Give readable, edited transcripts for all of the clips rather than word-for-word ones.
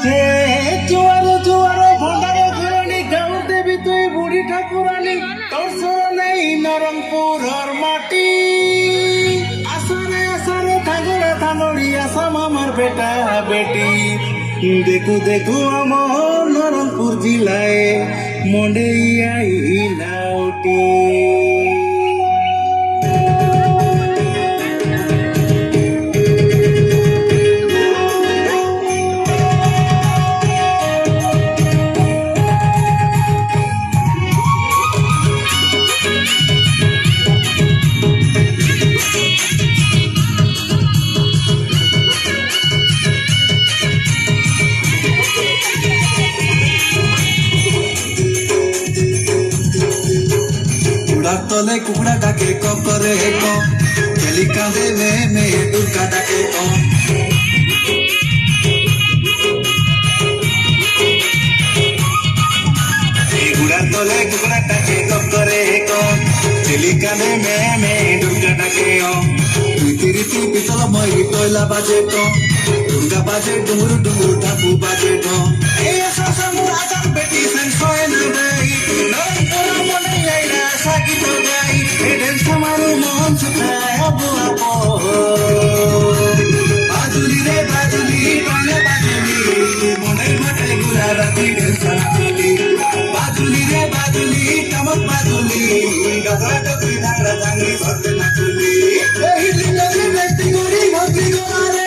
जुआर जुआर भंडार घरानी गाँव देवी तुई बुढ़ी ठाकुरानी तोर सरनेई नरंगपुर माटी आसारे आसारे थांगड़े थांगड़ी आसाम आमार बेटा बेटी देखू देखू आमार नरंगपुर जिलाए मंडेई आई नाउटी तले कुकड़ा डाके करे चली कांदे में दुर्गा डाके गुड़ा तले कुकड़ा डाके करे चली कांदे में दुर्गा डाके रीति रीति पितल मई कोयला बाजे दुर्गा बाजे डुमुर डुमुर ठाकू बाजे ए ससमु आदर बेटी संसोय न गई नरंपुर मने आईना साकी तो गई एडन समारो मोहन सुखाय अबो अपो बाजुली रे बाजुली पाले बाजुली मने मटे गुला राती साजुली बाजुली रे बाजुली कमक बाजुली गगरा टकरी धागरा जांगी भक्त नाचुली एही लिंगरी व्यक्ति गोरी भक्ति गोरे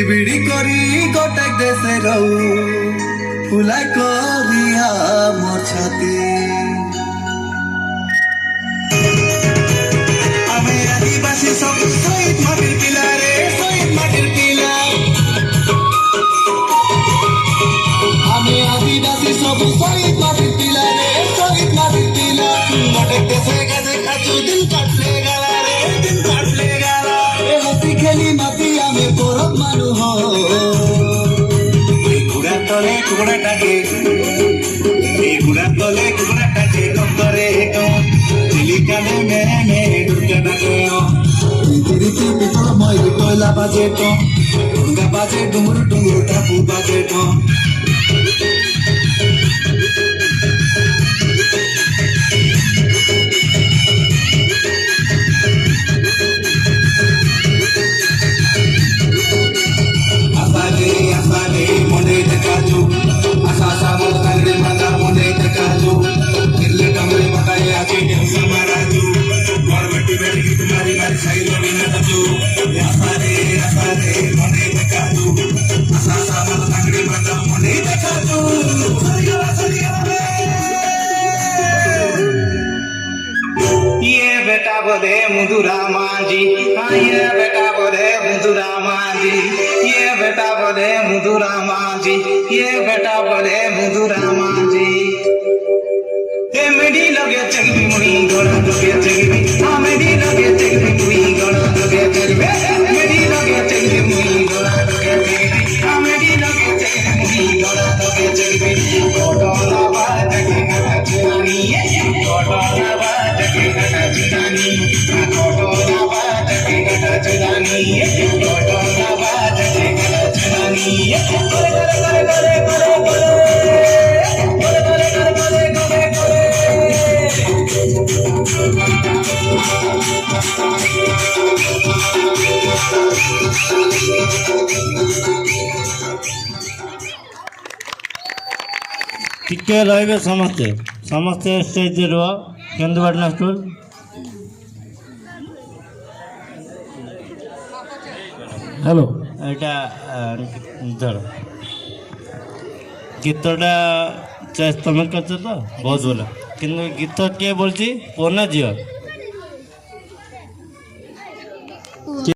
बिड़ी करी गोटे देशे रहू फुलाई करिया मोर छाती आमे आदिवासी सब शहीद माटिर किला रे शहीद माटिर किला आमे आदिवासी सब शहीद माटिर किला रे शहीद माटिर किला गोटे देशे गए खाचू दिन काटले गला रे दिन काटले गला ए हसी खेली माती आमे गौरव मानु हो गुड़ा तले कुकड़ा टाके गुड़ा तले कुकड़ा टाके करे चिली काने में दुर्गा टाके रीति रीति पितल मई कोयला बाजे दुर्गा बाजे डुमुर डुमुर ठाकू बाजे बेटा बोले मुदुरा मांझी हाँ ये बेटा बोले मुदुरा मांझी ये बेटा बोले मुदुरा मांझी ये बेटा बोले मुदुरा मांझी ये मेरी लगे चलबी मुड़ी गोड़ा लगे चलबी हाँ मेरी लगे चलबी मुड़ी गोड़ा लगे चलबी मेरी लगे चलबी मुड़ी गोड़ा लगे चलबी हाँ मेरी लगे चलबी मुड़ी गोड़ा लगे चलबी गोड़ा बात के कथा चुरानी गोड़ा बात के कथा चुरानी गोड़ा बात के कथा चुरानी गोड़ा बात के कथा चुरानी करे करे करे करे करे करे करे करे करे टिके रहिबे समस्ते समस्ते स्टेज रुह केन्दुपाटना स्टूल हेलो এটা ধরো गीतटा चॉइस तुम कर तो बहुत भल कि गीत किए बोलছি पुओ ना झील